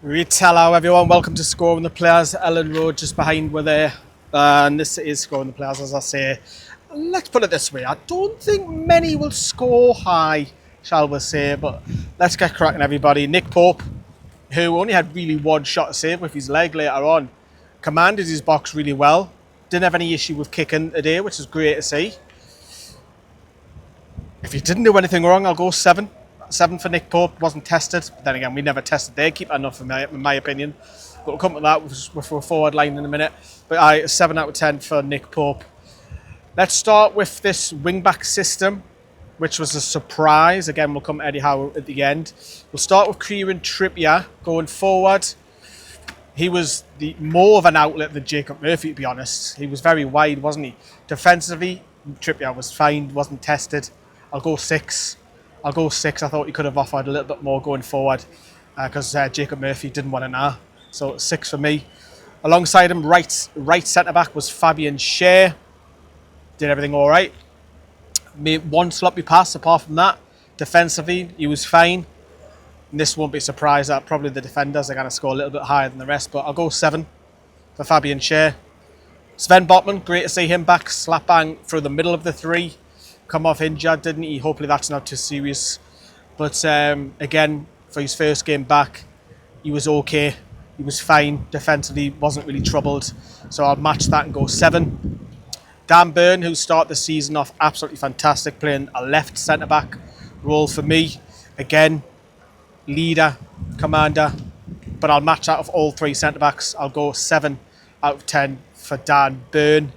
Hello everyone, welcome to Scoring the Players. Elland Road just behind we're there, and this is Scoring the Players. As I say, let's put it this way, I don't think many will score high, shall we say, but let's get cracking everybody. Nick Pope, who only had really one shot to save with his leg later on, commanded his box really well, didn't have any issue with kicking today, which is great to see. If he didn't do anything wrong, I'll go 7. 7 for Nick Pope. Wasn't tested. But then again, we never tested their keeper enough, in my opinion. But we'll come to that with a forward line in a minute. But 7 out of 10 for Nick Pope. Let's start with this wing-back system, which was a surprise. Again, we'll come to Eddie Howe at the end. We'll start with Kieran Trippier going forward. He was more of an outlet than Jacob Murphy, to be honest. He was very wide, wasn't he? Defensively, Trippier was fine, wasn't tested. I'll go 6. I thought he could have offered a little bit more going forward because Jacob Murphy didn't want to know. So 6 for me. Alongside him, right centre-back was Fabian Schär. Did everything all right. Made one sloppy pass apart from that. Defensively, he was fine. And this won't be a surprise that probably the defenders are going to score a little bit higher than the rest, but I'll go 7 for Fabian Schär. Sven Botman, great to see him back. Slap bang through the middle of the 3. Come off injured, didn't he? Hopefully that's not too serious. But again, for his first game back, he was okay. He was fine. Defensively, wasn't really troubled. So I'll match that and go 7. Dan Burn, who started the season off absolutely fantastic, playing a left centre-back role for me. Again, leader, commander. But I'll match that with all 3 centre-backs. I'll go 7 out of 10 for Dan Burn.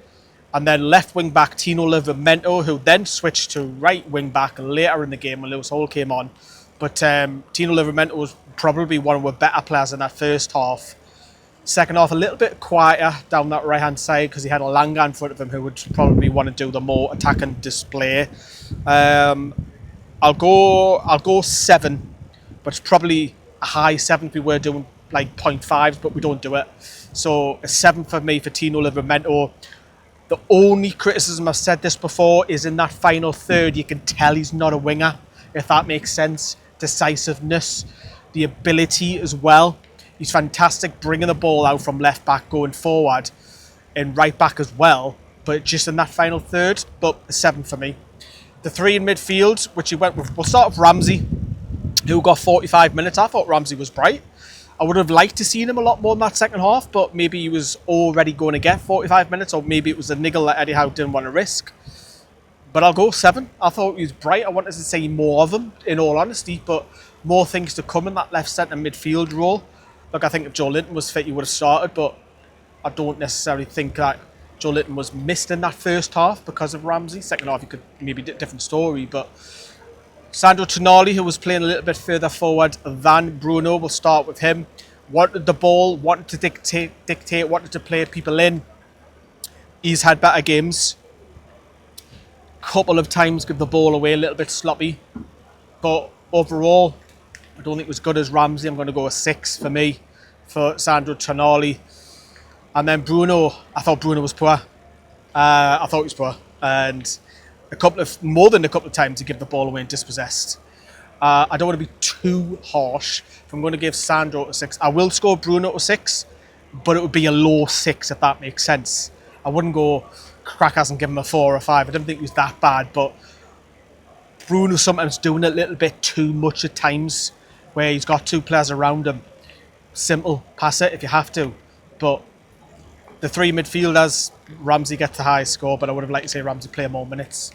And then left wing back Tino Livramento, who then switched to right wing back later in the game when Lewis Hall came on. But Tino Livramento was probably one of the better players in that first half. Second half, a little bit quieter down that right hand side because he had a Langa in front of him who would probably want to do the more attacking display. I'll go 7, but it's probably a high 7 if we were doing like 0.5s, but we don't do it. So a 7 for me for Tino Livramento. The only criticism, I've said this before, is in that final third, you can tell he's not a winger, if that makes sense. Decisiveness, the ability as well. He's fantastic bringing the ball out from left back going forward and right back as well, but just in that final third, but a 7 for me. The 3 in midfield, which he went with, we'll start with Ramsey, who got 45 minutes. I thought Ramsey was bright. I would have liked to see him a lot more in that second half, but maybe he was already going to get 45 minutes, or maybe it was a niggle that Eddie Howe didn't want to risk. But I'll go 7. I thought he was bright. I wanted to see more of him, in all honesty, but more things to come in that left centre midfield role. Look, I think if Joe Linton was fit, he would have started, but I don't necessarily think that Joe Linton was missed in that first half because of Ramsey. Second half, he could maybe do a different story, but Sandro Tonali, who was playing a little bit further forward than Bruno, we'll start with him. Wanted the ball, wanted to dictate, wanted to play people in. He's had better games. Couple of times give the ball away a little bit sloppy. But overall, I don't think it was good as Ramsey. I'm going to go a 6 for me, for Sandro Tonali. And then Bruno, I thought Bruno was poor. I thought he was poor. And more than a couple of times to give the ball away and dispossessed. I don't want to be too harsh. If I'm going to give Sandro a 6, I will score Bruno a 6, but it would be a low 6 if that makes sense. I wouldn't go crackers and give him a 4 or 5. I didn't think he was that bad, but Bruno sometimes doing a little bit too much at times where he's got 2 players around him. Simple, pass it if you have to. But the 3 midfielders, Ramsey gets the highest score, but I would have liked to see Ramsey play more minutes.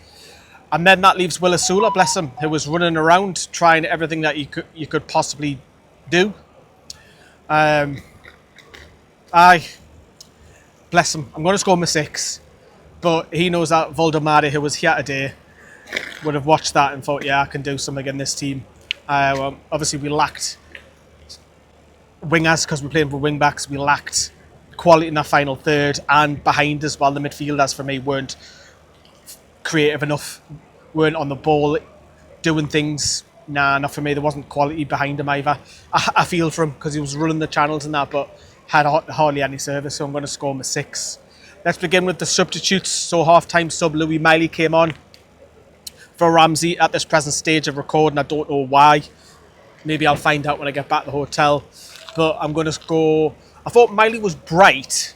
And then that leaves Will Asula, bless him, who was running around trying everything that you could possibly do. Bless him. I'm going to score him a 6, but he knows that Woltemade, who was here today, would have watched that and thought, yeah, I can do something in this team. Obviously, we lacked wingers because we're playing for wing backs. We lacked quality in that final third and behind as well. The midfielders for me weren't creative enough, weren't on the ball doing things. Nah, not for me. There wasn't quality behind him either. I feel for him because he was running the channels and that, but had hardly any service, so I'm going to score him a 6. Let's begin with the substitutes. So half-time sub Louis Miley came on for Ramsey at this present stage of recording. I don't know why. Maybe I'll find out when I get back to the hotel. but I'm going to go... I thought Miley was bright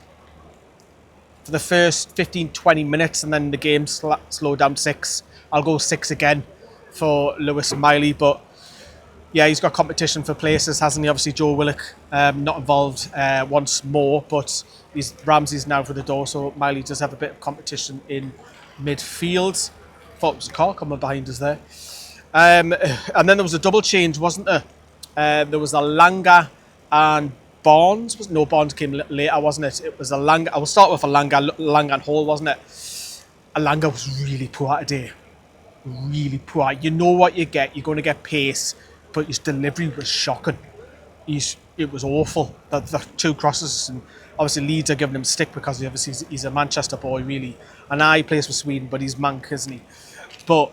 for the first 15-20 minutes, and then the game slowed down to 6. I'll go 6 again for Lewis and Miley, but yeah, he's got competition for places, hasn't he? Obviously, Joe Willock not involved once more, but Ramsey's now for the door, so Miley does have a bit of competition in midfield. Thought it was a car coming behind us there. And then there was a double change, wasn't there? There was Elanga and Barnes. No, Barnes came later, wasn't it? It was Elanga. I will start with Elanga and Hall, wasn't it? Elanga was really poor today. Really poor. You know what you get. You're going to get pace, but his delivery was shocking. It was awful. The 2 crosses, and obviously Leeds are giving him stick because he's a Manchester boy, really. And he plays for Sweden, but he's Manc, isn't he? But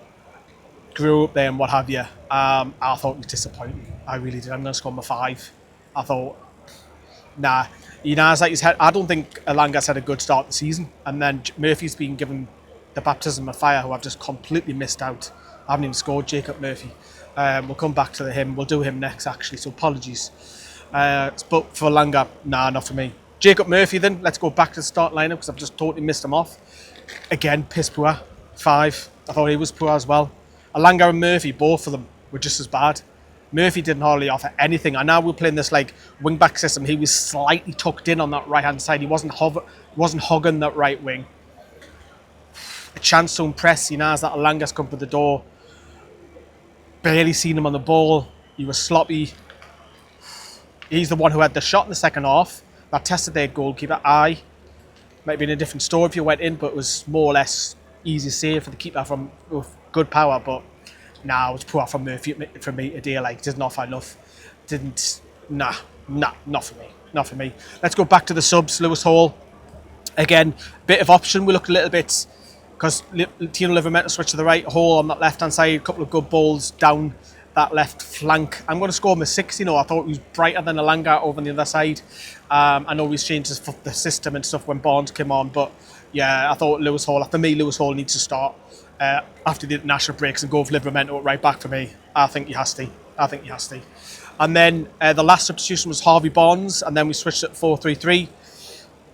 grew up there and what have you. I thought it was disappointing. I really did. I'm going to score him a 5. I thought, nah. You know, I don't think Elanga's had a good start to the season. And then Murphy's been given the baptism of fire, who I've just completely missed out. I haven't even scored Jacob Murphy. We'll come back to him. We'll do him next, actually, so apologies. But for Elanga, nah, not for me. Jacob Murphy, then. Let's go back to the start lineup because I've just totally missed him off. Again, piss poor. 5. I thought he was poor as well. Elanga and Murphy, both of them, were just as bad. Murphy didn't hardly offer anything. I know we're playing this like wing-back system. He was slightly tucked in on that right-hand side. He wasn't hogging that right wing. A chance to impress, you know, as that Elanga's come for the door. Barely seen him on the ball. He was sloppy. He's the one who had the shot in the second half that tested their goalkeeper. Might have been a different story if you went in, but it was more or less easy save for the keeper with good power. But nah, it was poor from Murphy for me today. Like, didn't offer enough. Not for me. Not for me. Let's go back to the subs. Lewis Hall. Again, bit of option. We looked a little bit, because Tino Livramento switched to the right, Hall on that left-hand side, a couple of good balls down that left flank. I'm going to score him a 6, you know. I thought he was brighter than Elanga over on the other side. I know he's changed the system and stuff when Barnes came on, but yeah, I thought Lewis Hall, for me, Lewis Hall needs to start after the international breaks and go with Livramento right back for me. I think he has to. And then the last substitution was Harvey Barnes, and then we switched it 4-3-3.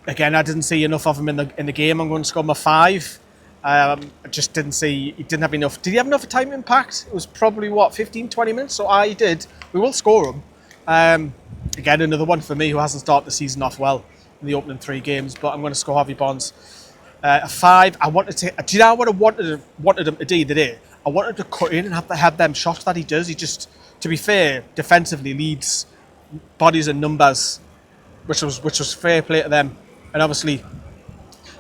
Again, I didn't see enough of him in the game. I'm going to score him a 5. I just didn't see, he didn't have enough. Did he have enough time impact? It was probably, 15-20 minutes? So he did. We will score him. Again, another one for me who hasn't started the season off well in the opening 3 games, but I'm going to score Harvey Barnes a 5. Do you know what I wanted him to do today? I wanted to cut in and have them shots that he does. He just, to be fair, defensively leads bodies and numbers, which was fair play to them. And obviously,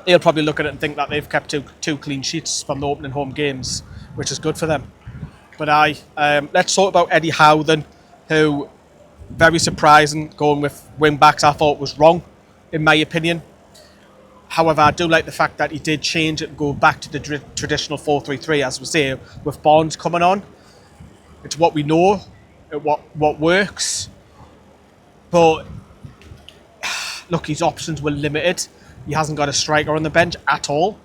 they'll probably look at it and think that they've kept two clean sheets from the opening home games, which is good for them. But let's talk about Eddie Howe then, who, very surprising, going with wing backs, I thought was wrong, in my opinion. However, I do like the fact that he did change it and go back to the traditional 4-3-3, as we say, with Barnes coming on. It's what we know, what works. But look, his options were limited. He hasn't got a striker on the bench at all.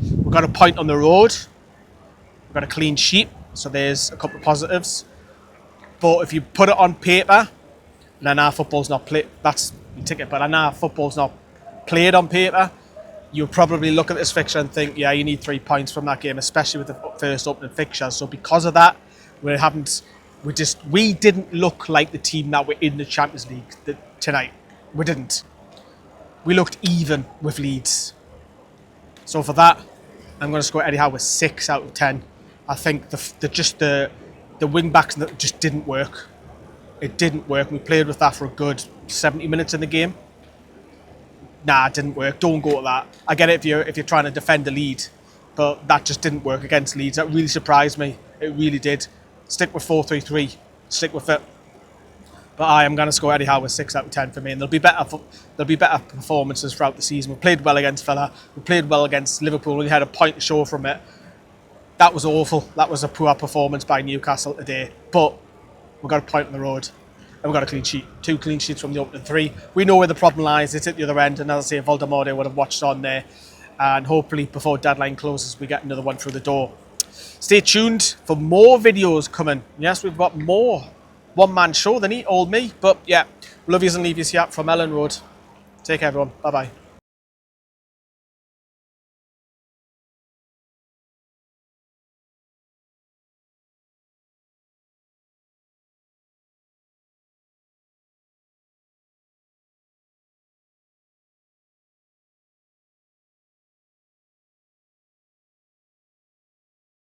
We've got a point on the road. We've got a clean sheet, so there's a couple of positives. But if you put it on paper, then our football's not played. That's your ticket, but our football's not played on paper. You'll probably look at this fixture and think, yeah, you need 3 points from that game, especially with the first opening fixture. So because of that, we didn't look like the team that were in the Champions League tonight. We didn't. We looked even with Leeds. So for that, I'm going to score Eddie Howe with 6 out of 10. I think the wing backs just didn't work. It didn't work. We played with that for a good 70 minutes in the game. Nah, it didn't work. Don't go to that. I get it if you're trying to defend the lead, but that just didn't work against Leeds. That really surprised me. It really did. Stick with 4-3-3. Stick with it. But I am going to score Eddie Howe with 6 out of 10 for me, and there'll be better performances throughout the season. We played well against Villa. We played well against Liverpool. We had a point to show from it. That was awful. That was a poor performance by Newcastle today. But we got a point on the road, and we got a clean sheet. 2 clean sheets from the opening 3. We know where the problem lies. It's at the other end, and as I say, Voldemort would have watched on there, and hopefully before deadline closes, we get another one through the door. Stay tuned for more videos coming. Yes, we've got more one-man show, then he all me. But yeah, love yous and leave yous here from Elland Road. Take care, everyone. Bye-bye.